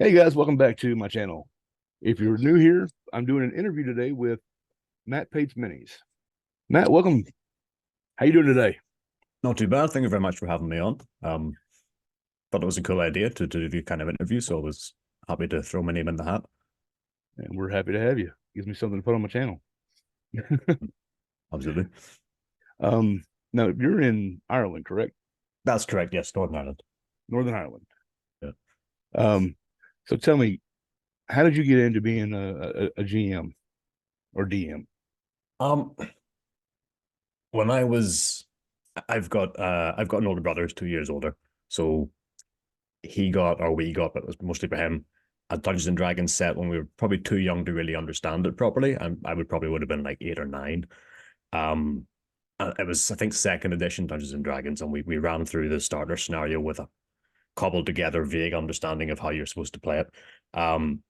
Hey guys, welcome back to my channel. If you're new here, I'm doing an interview today with Matt Pates Minis. Matt, welcome. How you doing today? Not too bad. Thank you very much for having me on. Thought it was a cool idea to do the kind of interview, so I was happy to throw my name in the hat. And we're happy to have you. Gives me something to put on my channel. Absolutely. Now you're in Ireland, correct? That's correct. Yes, Northern Ireland. Northern Ireland. Yeah. Um, so tell me, how did you get into being a GM or DM? Um, when I was, I've got an older brother who's 2 years older, so he got or we got, but it was mostly for him, a Dungeons and Dragons set when we were probably too young to really understand it properly, and I would have been like 8 or 9. Um, it was, I think, second edition Dungeons and Dragons, and we ran through the starter scenario with a cobbled together vague understanding of how you're supposed to play it. Um,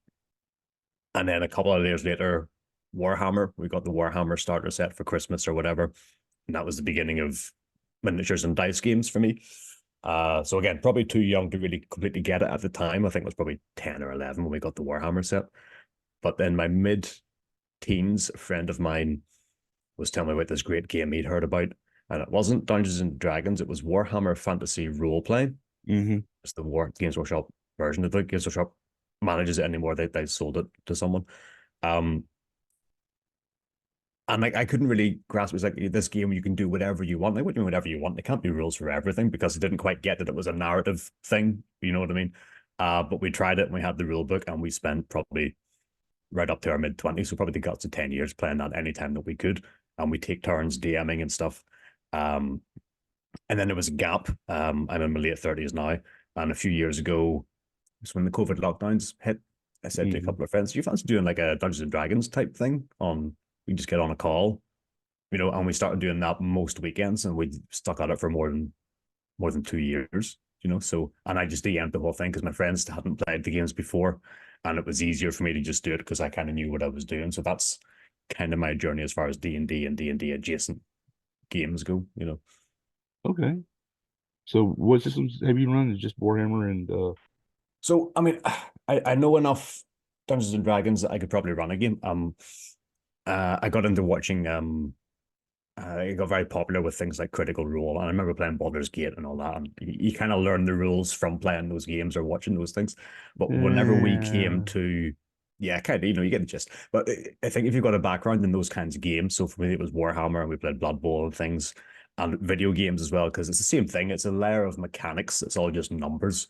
and then a couple of years later, Warhammer, we got the Warhammer starter set for Christmas or whatever, and that was the beginning of miniatures and dice games for me. So again, probably too young to really completely get it at the time. I think it was probably 10 or 11 when we got the Warhammer set. But then my mid teens, a friend of mine was telling me about this great game he'd heard about, and it wasn't Dungeons and Dragons; it was Warhammer Fantasy Role Playing. Mm-hmm. It's the Games Workshop version of the Games Workshop manages it anymore. They sold it to someone. Um, and like I couldn't really grasp it. It's like this game you can do whatever you want. Like what do you mean whatever you want? There can't be rules for everything because I didn't quite get that it was a narrative thing. You know what I mean? But we tried it and we had the rule book and we spent probably right up to our mid 20s, so probably the guts of 10 years playing that anytime that we could. And we take turns DMing and stuff. Um, and then there was a gap. I'm in my late 30s now, and a few years ago, was when the COVID lockdowns hit. I said to a Mm-hmm. couple of friends, "You fancy doing like a Dungeons and Dragons type thing? On we just get on a call, and we started doing that most weekends, and we stuck at it for more than 2 years, So, and I just DM'd the whole thing because my friends hadn't played the games before, and it was easier for me to just do it because I kind of knew what I was doing. So that's kind of my journey as far as D&D adjacent games go. Okay. So what systems have you run? Is just Warhammer and So I mean, I know enough Dungeons and Dragons that I could probably run a game. I got into watching. It got very popular with things like Critical Role, and I remember playing Baldur's Gate and all that. And you kind of learn the rules from playing those games or watching those things. But whenever we came uh, to, yeah, kind of, you get the gist. But I think if you've got a background in those kinds of games, so for me it was Warhammer, and we played Blood Bowl and things, and video games as well, because it's the same thing. It's a layer of mechanics. It's all just numbers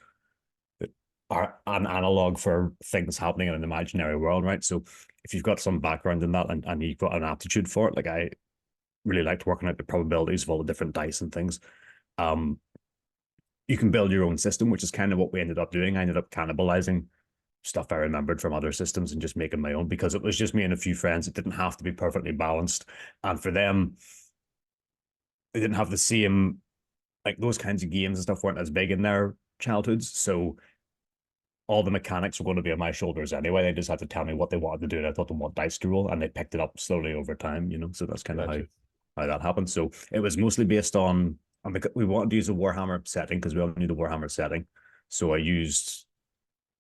are an analog for things happening in an imaginary world, right? So if you've got some background in that and you've got an aptitude for it, like I really liked working out the probabilities of all the different dice and things. Um, you can build your own system, which is kind of what we ended up doing. I ended up cannibalizing stuff I remembered from other systems and just making my own because it was just me and a few friends. It didn't have to be perfectly balanced. And for them, they didn't have the same, like those kinds of games and stuff weren't as big in their childhoods. So all the mechanics were going to be on my shoulders anyway. They just had to tell me what they wanted to do, and I taught them what dice to roll, and they picked it up slowly over time. So that's kind of gotcha. how that happened. So it was mostly based on, and we wanted to use a Warhammer setting because we all knew the Warhammer setting. So I used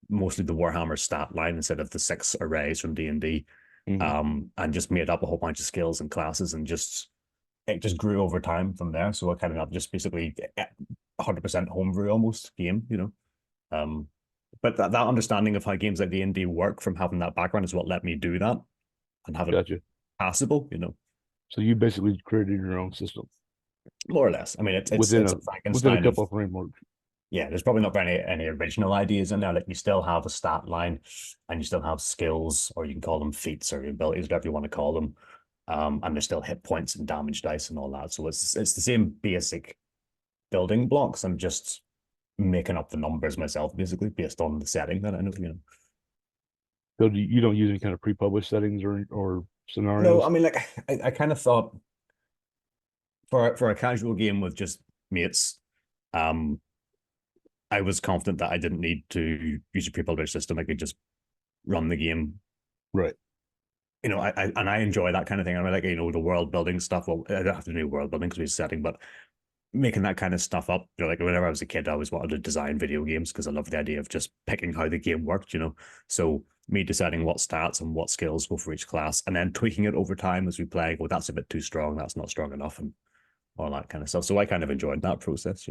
mostly the Warhammer stat line instead of the 6 arrays from D&D, Mm-hmm. and just made up a whole bunch of skills and classes, and just it just grew over time from there. So I kind of just basically 100% homebrew almost game. Um, but that understanding of how games like D&D work from having that background is what let me do that and have it Gotcha. passable. So you basically created your own system More or less. I mean, within it's a a within a Frankenstein of, couple of frameworks. yeah. There's probably not any original ideas in there. Like you still have a stat line, and you still have skills, or you can call them feats or abilities, whatever you want to call them. And there's still hit points and damage dice and all that. So it's the same basic building blocks. I'm just making up the numbers myself, basically based on the setting that I know. So you don't use any kind of pre-published settings or No, I scenarios. mean, like I kind of thought for a casual game with just mates, um, I was confident that I didn't need to use a pre-published system. I could just run the game. Right. And I enjoy that kind of thing. I mean, like the world building stuff. Well, I don't have to do world building because we're setting, but making that kind of stuff up. Like whenever I was a kid, I always wanted to design video games because I love the idea of just picking how the game worked. So me deciding what stats and what skills go for each class, and then tweaking it over time as we play. Go, that's a bit too strong. That's not strong enough, and all that kind of stuff. So I kind of enjoyed that process.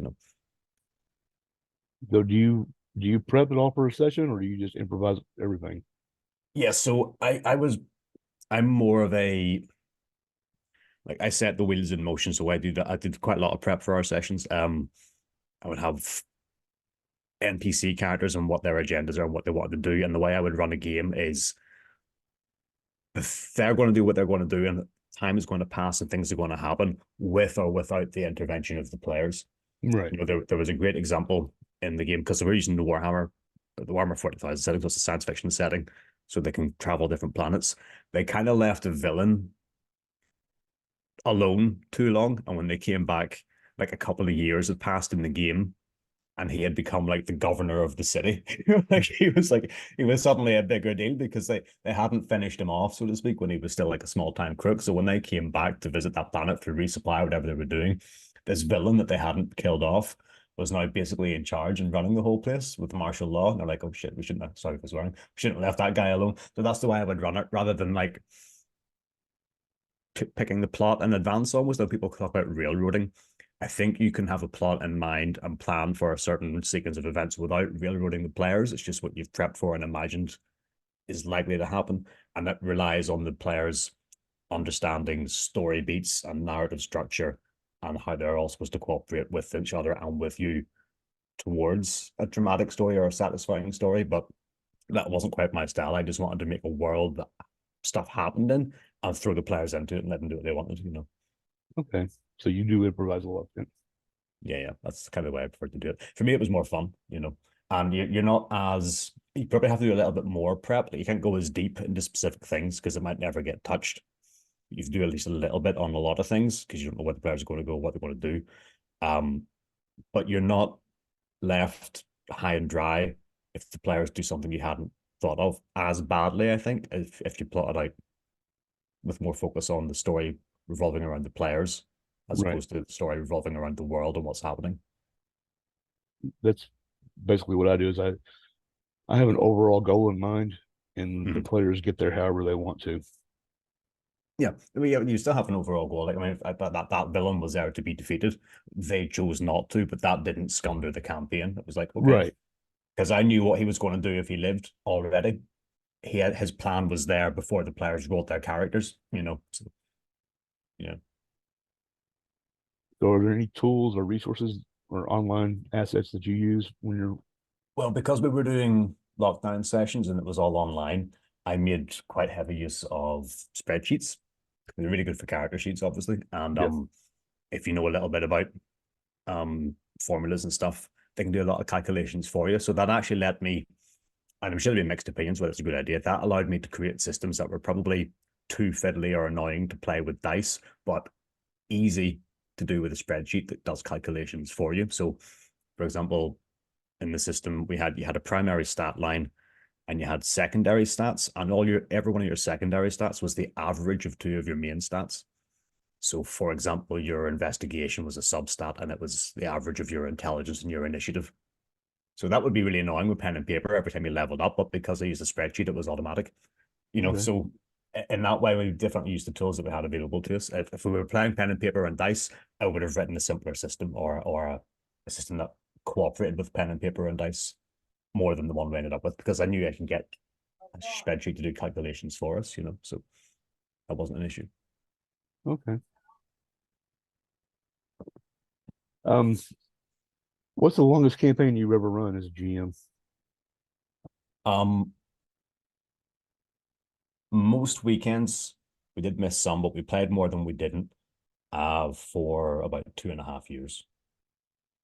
So do you prep it all for a session, or do you just improvise everything? Yeah. So I'm more of a, like, I set the wheels in motion. So I do that. I did quite a lot of prep for our sessions. I would have NPC characters and what their agendas are and what they want to do. And the way I would run a game is, if they're going to do what they're going to do, and time is going to pass and things are going to happen with or without the intervention of the players. Right. There was a great example in the game because we're using the Warhammer 40,000 setting, so it's a science fiction setting, so they can travel different planets. They kind of left a villain alone too long, and when they came back, like a couple of years had passed in the game, and he had become like the governor of the city. He was suddenly a bigger deal because they hadn't finished him off, so to speak, when he was still like a small time crook. So when they came back to visit that planet for resupply, whatever they were doing, this villain that they hadn't killed off was now basically in charge and running the whole place with martial law. And they're like, oh shit, we shouldn't have, sorry for swearing, we shouldn't have left that guy alone. So that's the way I would run it, rather than like picking the plot in advance. Almost, though people talk about railroading, I think you can have a plot in mind and plan for a certain sequence of events without railroading the players. It's just what you've prepped for and imagined is likely to happen, and that relies on the players understanding story beats and narrative structure and how they're all supposed to cooperate with each other and with you towards a dramatic story or a satisfying story. But that wasn't quite my style. I just wanted to make a world that stuff happened in and throw the players into it and let them do what they wanted. Okay. So you do improvise a lot then. Yeah, that's kind of the way I prefer to do it. For me, it was more fun. And you're not as, you probably have to do a little bit more prep. Like, you can't go as deep into specific things because it might never get touched. You have to do at least a little bit on a lot of things because you don't know where the players are going to go, what they're going to do. But you're not left high and dry if the players do something you hadn't thought of as badly, I think, if you plot it out with more focus on the story revolving around the players as Right. opposed to the story revolving around the world and what's happening. That's basically what I do is I have an overall goal in mind, and the Mhm. players get there however they want to. Yeah, I mean, you still have an overall goal. Like, I mean, that villain was there to be defeated. They chose not to, but that didn't scupper the campaign. It was like, okay, Right. because I knew what he was going to do if he lived already. His plan was there before the players wrote their characters. So, yeah. So are there any tools or resources or online assets that you use when you're Well, because we were doing lockdown sessions and it was all online, I made quite heavy use of spreadsheets. They're really good for character sheets, obviously. And yes. if you know a little bit about formulas and stuff, they can do a lot of calculations for you. So that actually let me, and I'm sure there'll be mixed opinions whether it's a good idea. That allowed me to create systems that were probably too fiddly or annoying to play with dice, but easy to do with a spreadsheet that does calculations for you. So, for example, in the system you had a primary stat line and you had secondary stats, and every one of your secondary stats was the average of two of your main stats. So, for example, your investigation was a substat and it was the average of your intelligence and your initiative. So that would be really annoying with pen and paper every time you leveled up, but because I used a spreadsheet, it was automatic. Okay. So in that way, we definitely used the tools that we had available to us. If we were playing pen and paper and dice, I would have written a simpler system or a system that cooperated with pen and paper and dice more than the one we ended up with, because I knew I can get a spreadsheet to do calculations for us. So that wasn't an issue. Okay. Um, what's the longest campaign you've ever run as a GM? Um, Most weekends we did miss some, but we played more than we didn't for about 2.5 years.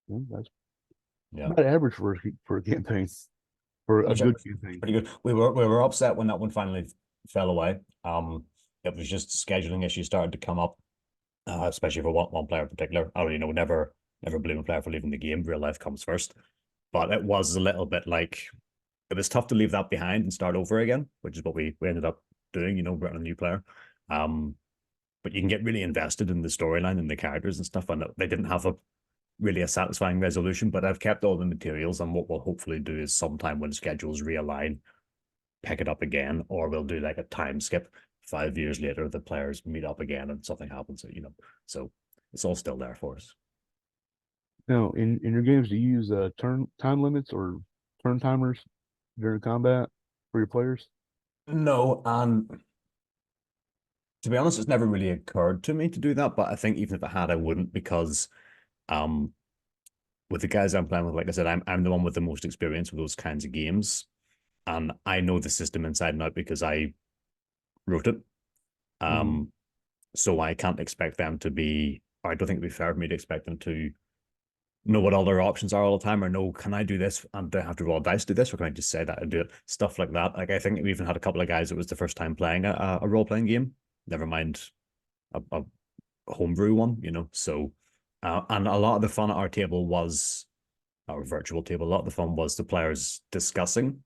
Well, that's Yeah. about average for a campaign, for a Which good was campaign. pretty good. We were upset when that one finally fell away. It was just scheduling issues started to come up, especially for one player in particular. I don't never blame a player for leaving the game. Real life comes first. But it was a little bit like, it was tough to leave that behind and start over again, which is what we ended up doing, bringing a new player. But you can get really invested in the storyline and the characters and stuff, and they didn't have really a satisfying resolution, but I've kept all the materials, and what we'll hopefully do is sometime when schedules realign, pick it up again, or we'll do like a time skip. 5 years later, the players meet up again and something happens, so it's all still there for us. Now, in your games, do you use turn time limits or turn timers during combat for your players? No, and to be honest, it's never really occurred to me to do that, but I think even if it had, I wouldn't, because um with the guys I'm playing with, like I said, I'm the one with the most experience with those kinds of games, and I know the system inside and out because I wrote it. Um, so I can't expect them to be, or I don't think it'd be fair for me to expect them to know what all their options are all the time, or know, can I do this and do I have to roll dice to do this, or can I just say that and do it? Stuff like that. Like I think we even had a couple of guys that was the first time playing a role playing game, never mind a homebrew one, So, and a lot of the fun at our table was our virtual table. A lot of the fun was the players discussing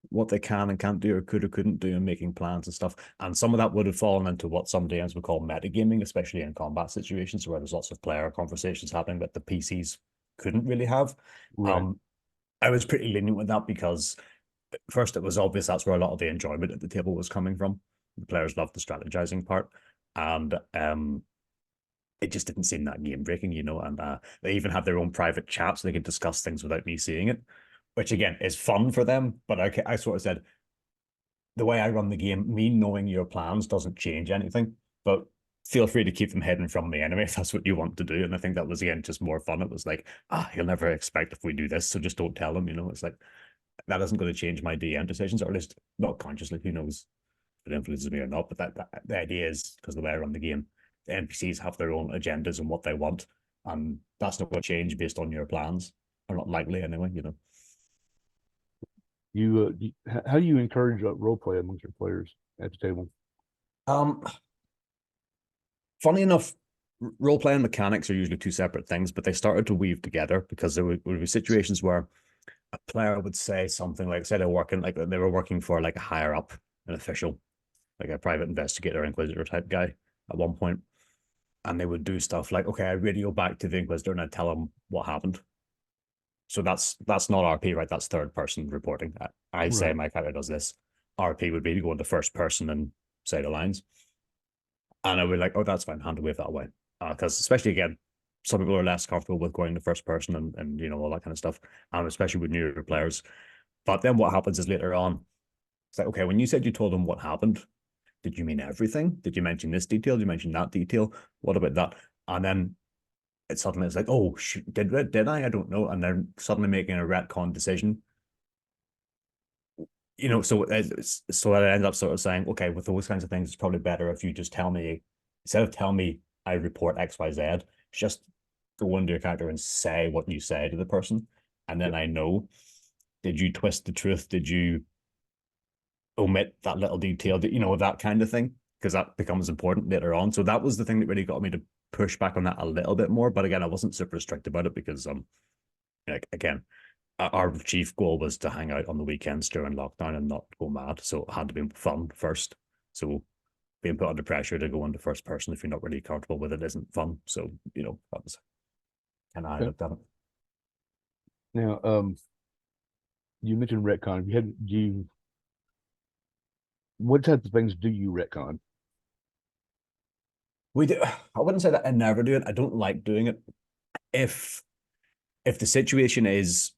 what they can and can't do, or could or couldn't do, and making plans and stuff. And some of that would have fallen into what some DMs would call metagaming, especially in combat situations where there's lots of player conversations happening that the PCs couldn't really have. Right. I was pretty lenient with that because first it was obvious that's where a lot of the enjoyment at the table was coming from. The players loved the strategizing part, and it just didn't seem that game breaking, and they even had their own private chat so they could discuss things without me seeing it, which again is fun for them. But I sort of said, the way I run the game, me knowing your plans doesn't change anything, but feel free to keep them hidden from me anyway if that's what you want to do. And I think that was, again, just more fun. It was like, he'll never expect if we do this, so just don't tell him. It's like, that isn't going to change my DM decisions, or at least not consciously. Who knows if it influences me or not? But that the idea is, because the way I run the game, the NPCs have their own agendas and what they want, and that's not going to change based on your plans, or not likely anyway. How do you encourage role play amongst your players at the table? Funny enough, role playing mechanics are usually two separate things, but they started to weave together because there would be situations where a player would say something like, say they were working for like a higher up, an official, like a private investigator, inquisitor type guy at one point, and they would do stuff like, okay, I radio back to the inquisitor and I tell him what happened. So that's not RP, right? That's third person reporting. I say my character does this. RP would be to go into first person and say the lines. And I would be like, oh, that's fine, hand wave that way. Because especially, again, some people are less comfortable with going to first person and all that kind of stuff, and especially with newer players. But then what happens is later on, it's like, okay, when you said you told them what happened, did you mean everything? Did you mention this detail? Did you mention that detail? What about that? And then it's like, oh, did I? I don't know. And they're suddenly making a retcon decision. So I end up sort of saying, okay, with those kinds of things, it's probably better if you just tell me, instead of telling me I report XYZ, just go into your character and say what you say to the person. And then I know, did you twist the truth? Did you omit that little detail? That kind of thing, because that becomes important later on. So that was the thing that really got me to push back on that a little bit more. But again, I wasn't super strict about it because, again, our chief goal was to hang out on the weekends during lockdown and not go mad. So it had to be fun first. So being put under pressure to go into first person if you're not really comfortable with it isn't fun. So, that was kind of how I looked at it. Now, you mentioned retcon. What types of things do you retcon? We do. I wouldn't say that I never do it. I don't like doing it. If the situation is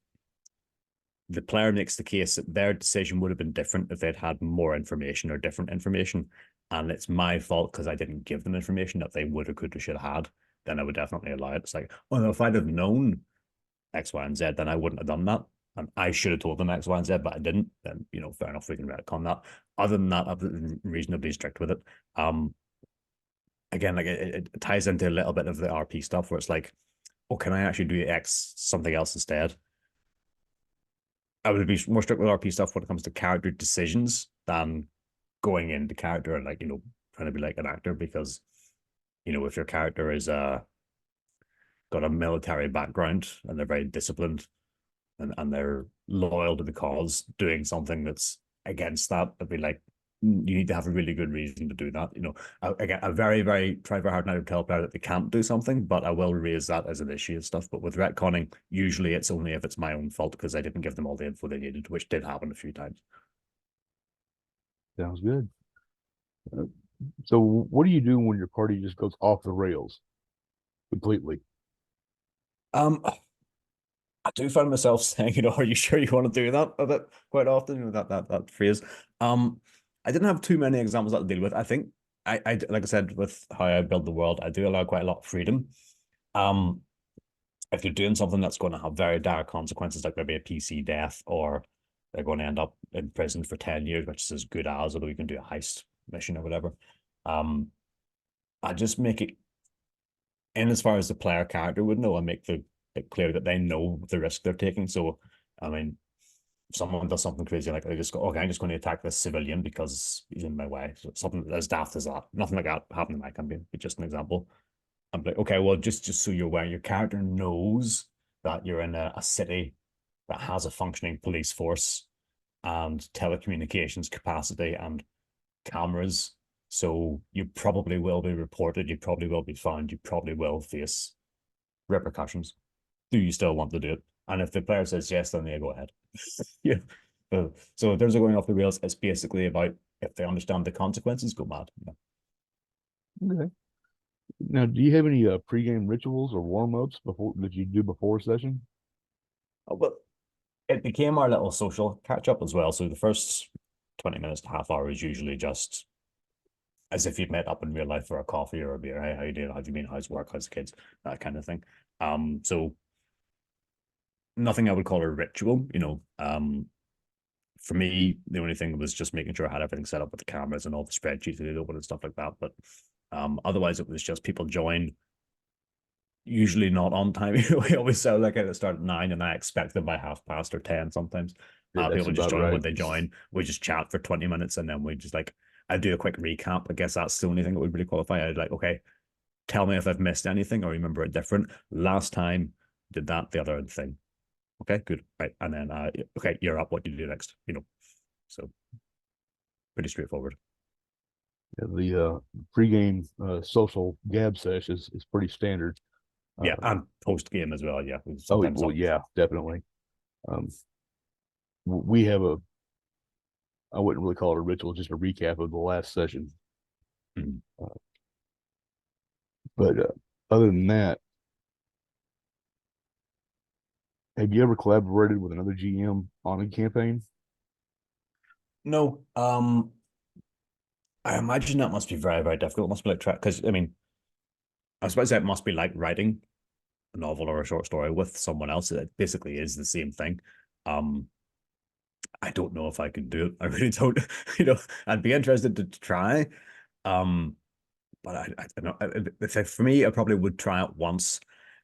the player makes the case that their decision would have been different if they'd had more information or different information, and it's my fault because I didn't give them information that they would have, could have, should have had, then I would definitely allow it. It's like, oh no, if I'd have known X, Y, and Z, then I wouldn't have done that. And I should have told them X, Y, and Z, but I didn't. Then, fair enough, we can retcon that. Other than that, I've been reasonably strict with it. Again, like it ties into a little bit of the RP stuff where it's like, oh, can I actually do X something else instead? I would be more strict with RP stuff when it comes to character decisions than going into character and trying to be like an actor, because if your character is got a military background and they're very disciplined and they're loyal to the cause, doing something that's against that, I'd be like, you need to have a really good reason to do that. You know, again, I very try very hard not to tell a player that they can't do something, but I will raise that as an issue and stuff. But with retconning, usually it's only if it's my own fault because I didn't give them all the info they needed, which did happen a few times. Sounds good. So what do you do when your party just goes off the rails completely? Um, I do find myself saying, you know, are you sure you want to do that a bit quite often? You know, that phrase. I didn't have too many examples that to deal with. I think I like I said, with how I build the world, I do allow quite a lot of freedom. Um, if you're doing something that's going to have very dire consequences, like maybe a PC death, or they're going to end up in prison for 10 years, which is as good as, although you can do a heist mission or whatever. I just make it in as far as the player character would know, and make it clear that they know the risk they're taking. So, I mean, if someone does something crazy, like they just go, okay, I'm just going to attack this civilian because he's in my way. So something as daft as that. Nothing like that happened in my campaign, but just an example. I'm like, okay, well, just so you're aware, your character knows that you're in a city that has a functioning police force and telecommunications capacity and cameras. So you probably will be reported, you probably will be found, you probably will face repercussions. Do you still want to do it? And if the player says yes, then they go ahead. Yeah. So in terms of going off the rails, it's basically about if they understand the consequences, go mad. Yeah. Okay. Now, do you have any pregame rituals or warm-ups before that you do before a session? Oh, but it became our little social catch up as well. So the first 20 minutes to half hour is usually just as if you'd met up in real life for a coffee or a beer. Hey, how you doing? How do you mean? How's work? How's the kids? That kind of thing. So nothing I would call a ritual, you know. For me, the only thing was just making sure I had everything set up with the cameras and all the spreadsheets to open and stuff like that. But otherwise, it was just people join, usually not on time. We always sound like I start at 9 and I expect them by 10:30 or 10 sometimes. Yeah, that's People just about join right. when they join. We just chat for 20 minutes and then we just like, I do a quick recap. I guess that's the only thing that would really qualify. I'd like, okay, tell me if I've missed anything or remember it different. Last time, did that, the other thing. Okay, good. Right. And then, okay, you're up. What do you do next? You know, so pretty straightforward. Yeah, the pregame social gab sesh is pretty standard. Yeah. And post game as well. Yeah. Oh, Sometimes well, yeah, definitely. Um, we have I wouldn't really call it a ritual, just a recap of the last session. Mhm. But other than that, have you ever collaborated with another GM on a campaign? No. I imagine that must be very difficult. It must be like because I mean, I suppose it must be like writing a novel or a short story with someone else. It basically is the same thing. Um, I don't know if I could do it. I really don't. You know, I'd be interested to try. Um, but I don't know. For me, I probably would try it once.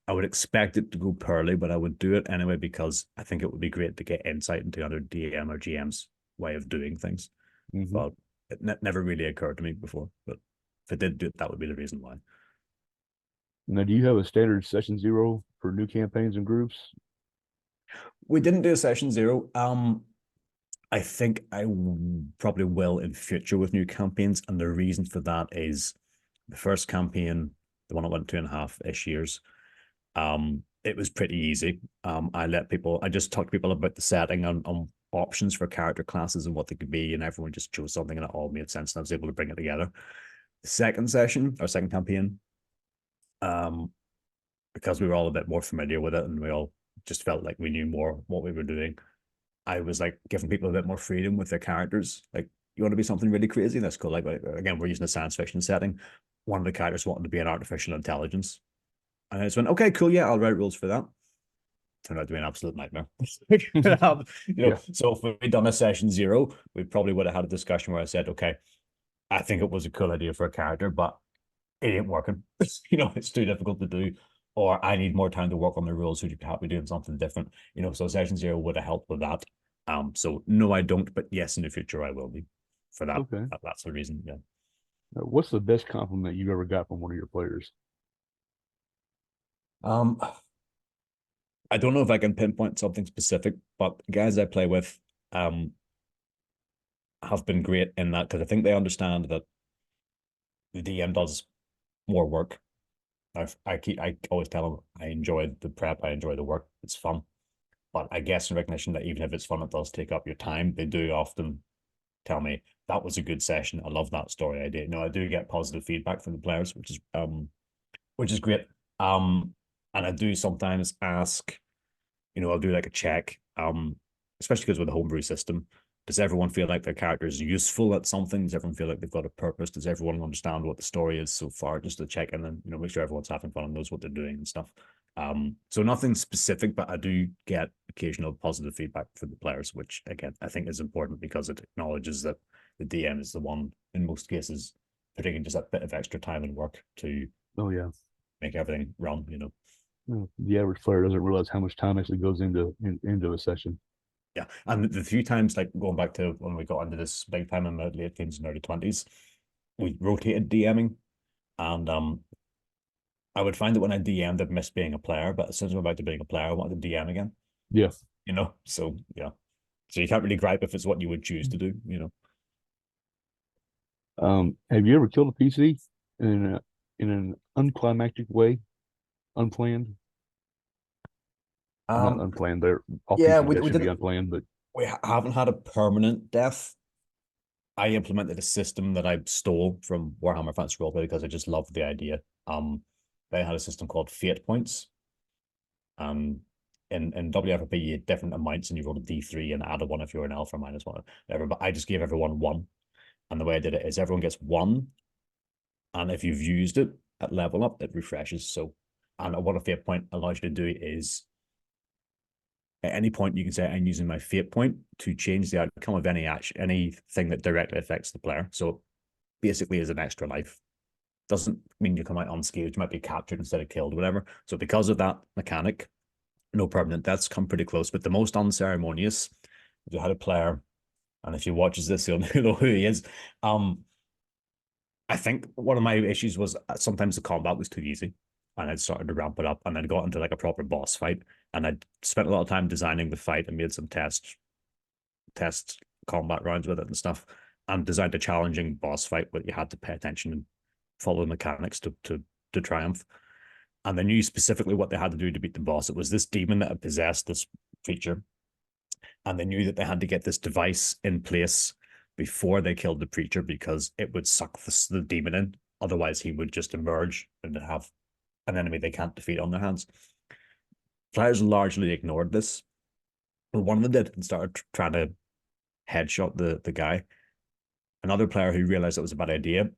I would expect it to go poorly, but I would do it anyway because I think it would be great to get insight into other DM or GM's way of doing things. Mm-hmm. But it never really occurred to me before. But if it did do it, that would be the reason why. Now, do you have a standard session zero for new campaigns and groups? We didn't do a session zero. I think I probably will in future with new campaigns, and the reason for that is the first campaign, the one that went 2.5-ish years. It was pretty easy. I just talked to people about the setting on options for character classes and what they could be, and everyone just chose something, and it all made sense, and I was able to bring it together. The second session or second campaign, um, because we were all a bit more familiar with it, and we all just felt like we knew more what we were doing. I was like giving people a bit more freedom with their characters. Like, you want to be something really crazy? That's cool. Like again, we're using a science fiction setting. One of the characters wanted to be an artificial intelligence. And I just went, okay, cool, yeah, I'll write rules for that. Turned out to be an absolute nightmare. Yeah. So if we'd done a session zero, we probably would have had a discussion where I said, okay, I think it was a cool idea for a character, but it ain't working. It's too difficult to do. Or I need more time to work on the rules. So you could help me doing something different. So session zero would have helped with that. So no, I don't, but yes, in the future I will be for that. Okay. That's the reason. Yeah. What's the best compliment you've ever got from one of your players? Um, I don't know if I can pinpoint something specific, but guys I play with, have been great in that, because I think they understand that the DM does more work. I always tell them I enjoy the prep, I enjoy the work, it's fun. But I guess in recognition that even if it's fun, it does take up your time. They do often tell me that was a good session. I love that story idea. No, I do get positive feedback from the players, which is great. And I do sometimes ask, I'll do like a check, especially because with the homebrew system, does everyone feel like their character is useful at something? Does everyone feel like they've got a purpose? Does everyone understand what the story is so far? Just to check and then, make sure everyone's having fun and knows what they're doing and stuff. So nothing specific, but I do get occasional positive feedback from the players, which again, I think is important because it acknowledges that the DM is the one, in most cases, putting in just a bit of extra time and work to make everything run, The average player doesn't realize how much time actually goes into a session. Yeah, and the few times, like going back to when we got into this big time in my late teens and early 20s, we rotated DMing, and I would find that when I DM'd, I'd miss being a player, but as soon as I'm about to being a player, I wanted to DM again. Yeah. So yeah. So you can't really gripe if it's what you would choose to do, Have you ever killed a PC in an unclimactic way, unplanned? Not unplanned. They're all Yeah, PCs that should be unplanned, but we haven't had a permanent death. I implemented a system that I stole from Warhammer Fantasy Roleplay because I just loved the idea. They had a system called Fate Points. In WFRP, you had different amounts and you rolled a D3 and added one if you were an alpha minus one, whatever. But I just gave everyone one. And the way I did it is everyone gets one. And if you've used it at level up, it refreshes. So, and what a fate point allows you to do is at any point you can say, I'm using my fate point to change the outcome of anything that directly affects the player. So basically is an extra life. Doesn't mean you come out unscathed. You might be captured instead of killed, whatever. So because of that mechanic, no permanent deaths come pretty close. But the most unceremonious, if you had a player, and if he watches this, he'll know who he is. I think one of my issues was sometimes the combat was too easy, and I'd started to ramp it up, and then got into like a proper boss fight, and I'd spent a lot of time designing the fight and made some test combat rounds with it and stuff, and designed a challenging boss fight where you had to pay attention and follow the mechanics to triumph. And they knew specifically what they had to do to beat the boss. It was this demon that had possessed this creature, and they knew that they had to get this device in place before they killed the preacher because it would suck the demon in. Otherwise, he would just emerge and have an enemy they can't defeat on their hands. Players largely ignored this, but one of them did and started trying to headshot the guy. Another player who realized it was a bad idea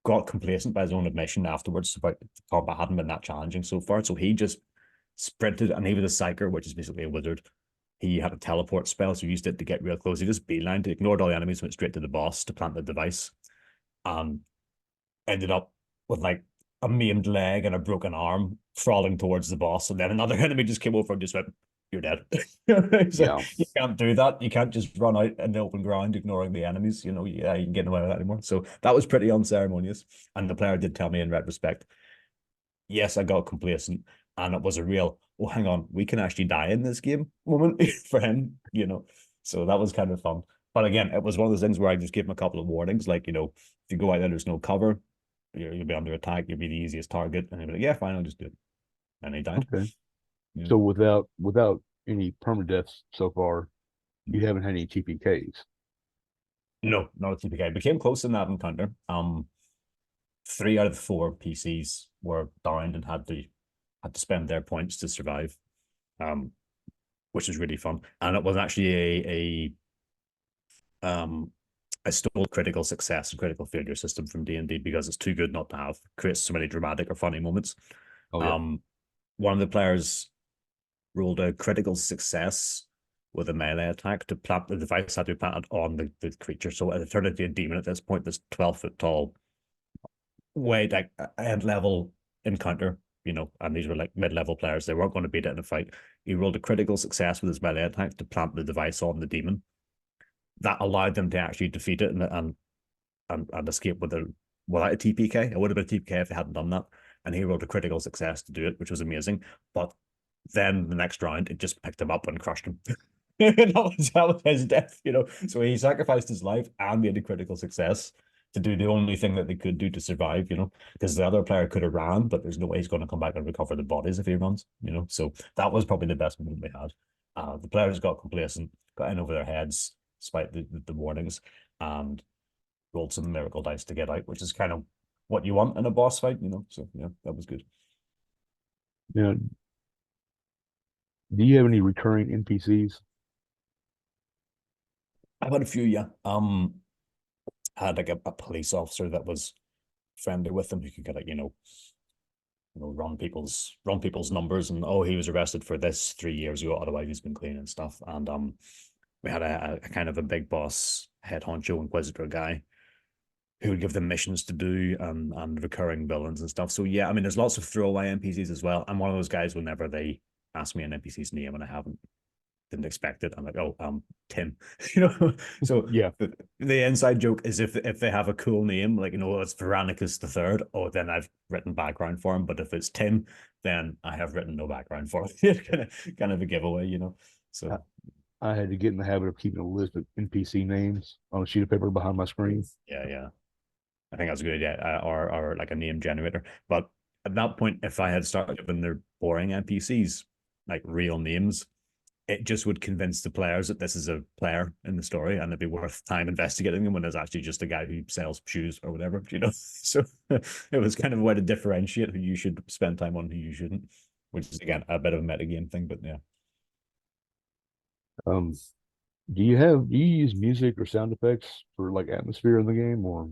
got complacent by his own admission afterwards about the combat hadn't been that challenging so far. So he just sprinted, and he was a psyker, which is basically a wizard. He had a teleport spell, so he used it to get real close. He just beelined, ignored all the enemies, went straight to the boss to plant the device, and ended up with like a maimed leg and a broken arm, crawling towards the boss. And then another enemy just came over and just went, "You're dead." So you can't do that. You can't just run out in the open ground ignoring the enemies. You can get away with that anymore. So that was pretty unceremonious. And the player did tell me in retrospect, yes, I got complacent, and it was a real, oh, hang on, we can actually die in this game moment for him, So that was kind of fun. But again, it was one of those things where I just gave him a couple of warnings, like, if you go out there, there's no cover, you'll be under attack, you'll be the easiest target. And he'll be like, yeah, fine, I'll just do it. And he died. Okay. Yeah. So without any permanent deaths so far, you haven't had any TPKs? No, not a TPK. I became close in that encounter. 3 out of 4 PCs were downed and had to spend their points to survive, which was really fun. And it was actually I stole critical success and critical failure system from D&D because it's too good not to have. It creates so many dramatic or funny moments. Oh, yeah. One of the players rolled a critical success with a melee attack to plant the device had to be planted on the creature. So it turned into a demon at this point, this 12-foot tall, way like end level encounter, and these were like mid-level players. They weren't going to beat it in a fight. He rolled a critical success with his melee attack to plant the device on the demon. That allowed them to actually defeat it and escape without a TPK. It would have been a TPK if they hadn't done that. And he rolled a critical success to do it, which was amazing. But then the next round, it just picked him up and crushed him. That was his death, you know. So he sacrificed his life and made a critical success to do the only thing that they could do to survive, you know, because the other player could have ran, but there's no way he's going to come back and recover the bodies if he runs, you know. So that was probably the best moment we had. The players got complacent, got in over their heads despite the warnings, and rolled some miracle dice to get out, which is kind of what you want in a boss fight, you know. So yeah, that was good. Yeah. Do you have any recurring NPCs? I've had a few, yeah. I had like a police officer that was friendly with them who could kind of, run people's numbers, and oh, he was arrested for this 3 years ago, otherwise he's been clean and stuff. And we had a kind of a big boss head honcho inquisitor guy who would give them missions to do, and recurring villains and stuff. So yeah, I mean, there's lots of throwaway NPCs as well. I'm one of those guys whenever they ask me an NPC's name and I haven't didn't expect it. I'm like, oh, Tim, you know. So Yeah. the inside joke is if they have a cool name, like, you know, it's Veronicus the Third, oh, then I've written background for him. But if it's Tim, then I have written no background for him. kind of a giveaway, you know. So I had to get in the habit of keeping a list of NPC names on a sheet of paper behind my screen. yeah. I think that's a good idea, or like a name generator. But at that point, if I had started giving their boring NPCs like real names, it just would convince the players that this is a player in the story, and it'd be worth time investigating them when there's actually just a guy who sells shoes or whatever, you know. So it was kind of a way to differentiate who you should spend time on, who you shouldn't, which is again a bit of a metagame thing, but yeah. Um, do you use music or sound effects for like atmosphere in the game, or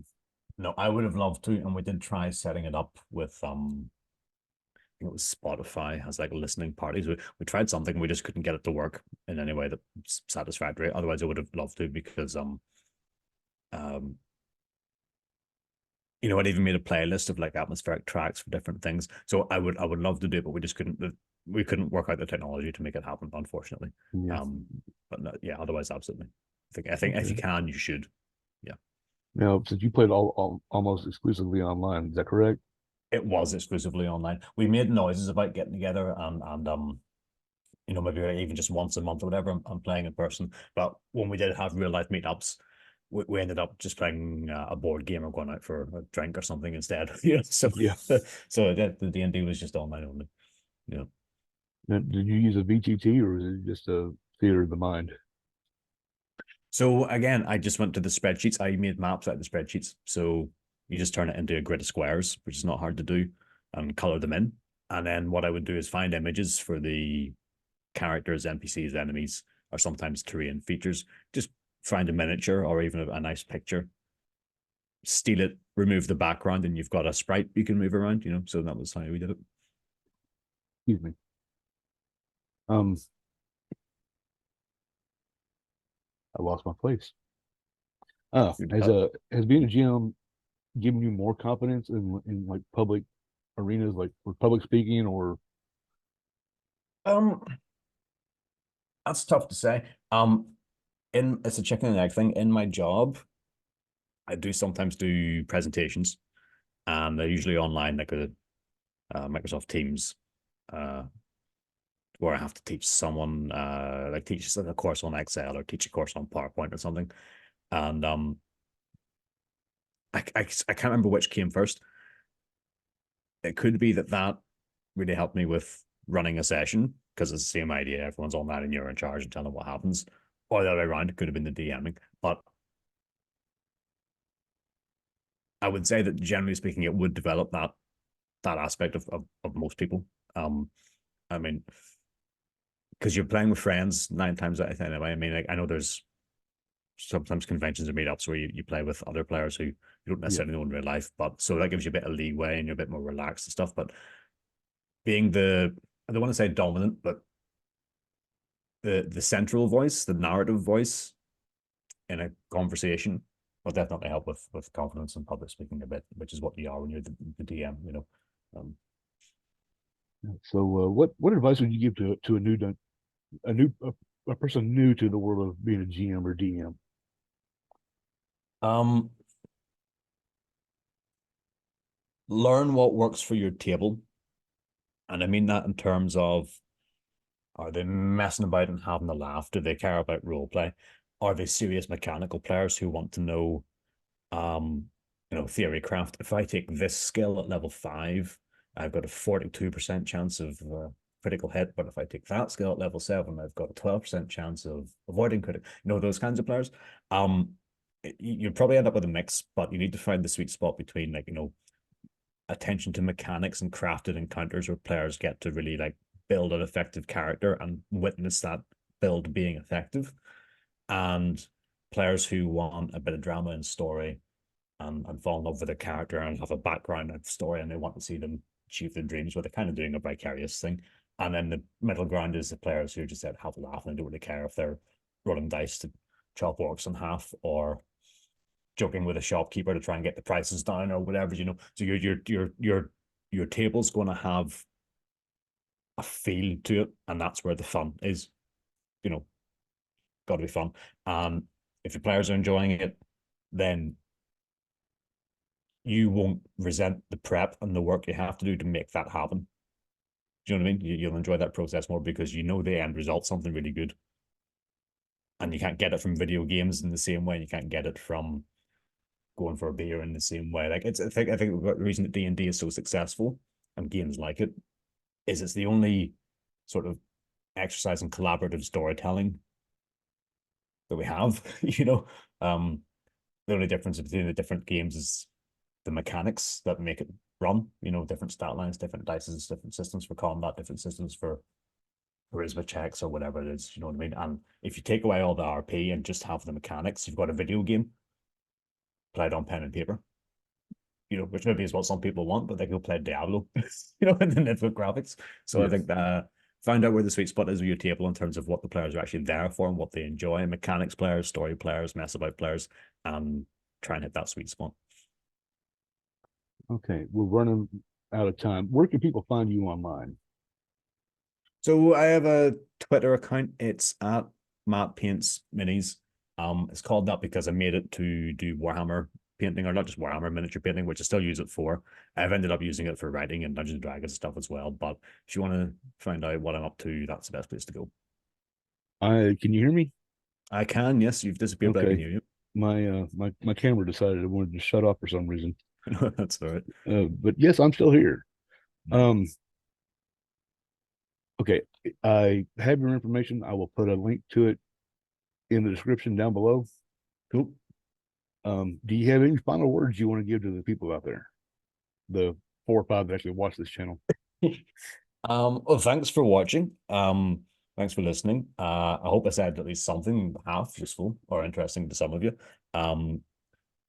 No, I would have loved to, and we did try setting it up with I think it was Spotify has like listening parties. We tried something, we just couldn't get it to work in any way that's satisfactory. Otherwise, I would have loved to, because um I'd even made a playlist of like atmospheric tracks for different things. So I would love to do it, but we couldn't work out the technology to make it happen, unfortunately. yeah? But no, yeah, otherwise, absolutely. I think if you Okay. can, you should. Yeah. Now, since you played almost exclusively online, is that correct? It was exclusively online. We made noises about getting together, and maybe even just once a month or whatever, I'm playing in person. But when we did have real life meetups, we ended up just playing a board game or going out for a drink or something instead. Yeah. So Yeah. so the D&D was just online only. Yeah. Now, did you use a VTT or is it just a theater of the mind? So again, I just went to the spreadsheets. I made maps out of the spreadsheets. So you just turn it into a grid of squares, which is not hard to do, and color them in. And then what I would do is find images for the characters, NPCs, enemies, or sometimes terrain features. Just find a miniature or even a nice picture, steal it, remove the background, and you've got a sprite you can move around, So that was how we did it. Excuse me. Um, I lost my place. Has being a GM given you more confidence in like public arenas, like for public speaking, or Um, that's tough to say. It's a chicken and egg thing. In my job, I do sometimes do presentations, and they're usually online, like a Microsoft Teams, uh, where I have to teach someone, like teach a course on Excel or teach a course on PowerPoint or something. And I can't remember which came first. It could be that really helped me with running a session, because it's the same idea. Everyone's online and you're in charge and telling them what happens. Or the other way around, it could have been the DMing. But I would say that generally speaking, it would develop that aspect of most people. I mean, because you're playing with friends 9 times out of 10 anyway. I mean, like, I know there's sometimes conventions or meetups where you play with other players who you don't yeah, necessarily know in real life, but so that gives you a bit of leeway and you're a bit more relaxed and stuff. But being I don't want to say dominant, but the central voice, the narrative voice in a conversation will definitely help with confidence and public speaking a bit, which is what you are when you're the DM. Um, so what advice would you give to a person new to the world of being a GM or DM? um, learn what works for your table, and I mean that in terms of Are they messing about and having a laugh? Do they care about role play? Are they serious mechanical players who want to know, theory craft? If I take this skill at level 5, I've got a 42% chance of critical hit, but if I take that skill at level 7, I've got a 12% chance of avoiding critical. Those kinds of players. You'd probably end up with a mix, but you need to find the sweet spot between attention to mechanics and crafted encounters where players get to really build an effective character and witness that build being effective, and players who want a bit of drama and story and fall in love with their character and have a background and story, and they want to see them achieve their dreams, where they're kind of doing a vicarious thing. And then the middle ground is the players who just said have a laugh and don't really care if they're rolling dice to chop orcs in half or joking with a shopkeeper to try and get the prices down or whatever. So your table's going to have a feel to it, and that's where the fun is. Got to be fun. And if your players are enjoying it, then you won't resent the prep and the work you have to do to make that happen. Do you know what I mean? You'll enjoy that process more because you know the end result, something really good. And you can't get it from video games in the same way. You can't get it from going for a beer in the same way. I think the reason that D&D is so successful and games like it is it's the only sort of exercise in collaborative storytelling that we have. The only difference between the different games is the mechanics that make it run. Different stat lines, different dices, different systems for combat, different systems for charisma checks or whatever it is. You know what I mean? And if you take away all the RP and just have the mechanics, you've got a video game played on pen and paper. Which maybe is what some people want, but they go play Diablo, and then it's with graphics. So yes. I think that find out where the sweet spot is with your table in terms of what the players are actually there for and what they enjoy. Mechanics players, story players, mess about players, and try and hit that sweet spot. Okay, we're running out of time. Where can people find you online? So I have a Twitter account. It's at Matt Paints Minis. It's called that because I made it to do Warhammer painting, or not just Warhammer miniature painting, which I still use it for. I've ended up using it for writing and Dungeons and Dragons stuff as well. But if you want to find out what I'm up to, that's the best place to go. Can you hear me? I can. Yes, you've disappeared, but I can hear you. My camera decided it wanted to shut off for some reason. That's all right. But yes, I'm still here. Okay, I have your information. I will put a link to it in the description down below. Cool. Do you have any final words you want to give to the people out there? The 4 or 5 that actually watch this channel. Well, thanks for watching. Thanks for listening. I hope I said at least something half useful or interesting to some of you.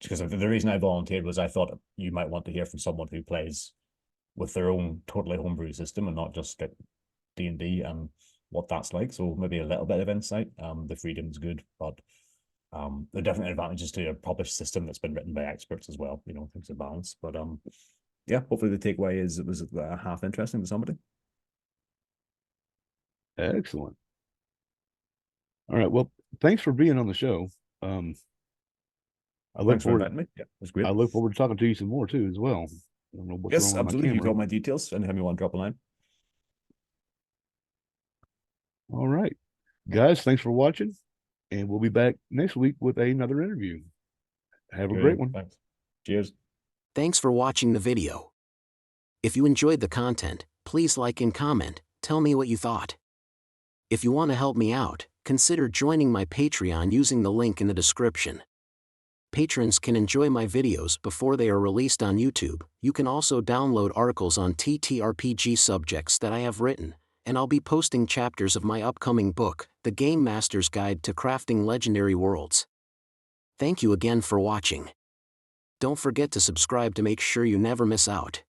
Because the reason I volunteered was I thought you might want to hear from someone who plays with their own totally homebrew system and not just get D&D and what that's like. So maybe a little bit of insight. The freedom's good, but there are definitely advantages to a published system that's been written by experts as well, things of balance. But yeah, hopefully the takeaway is it was half interesting to somebody. Excellent. All right. Well, thanks for being on the show. I look forward to me. Yeah, that's great. I look forward to talking to you some more too, as well. I don't know what's yes, wrong with absolutely. You got my details. Anytime you want to drop a line. All right, guys. Thanks for watching, and we'll be back next week with another interview. Have a great one. Thanks. Cheers. Thanks for watching the video. If you enjoyed the content, please like and comment. Tell me what you thought. If you want to help me out, consider joining my Patreon using the link in the description. Patrons can enjoy my videos before they are released on YouTube. You can also download articles on ttrpg subjects that I have written, and I'll be posting chapters of my upcoming book, The Game Master's Guide to Crafting Legendary Worlds. Thank you again for watching. Don't forget to subscribe to make sure you never miss out.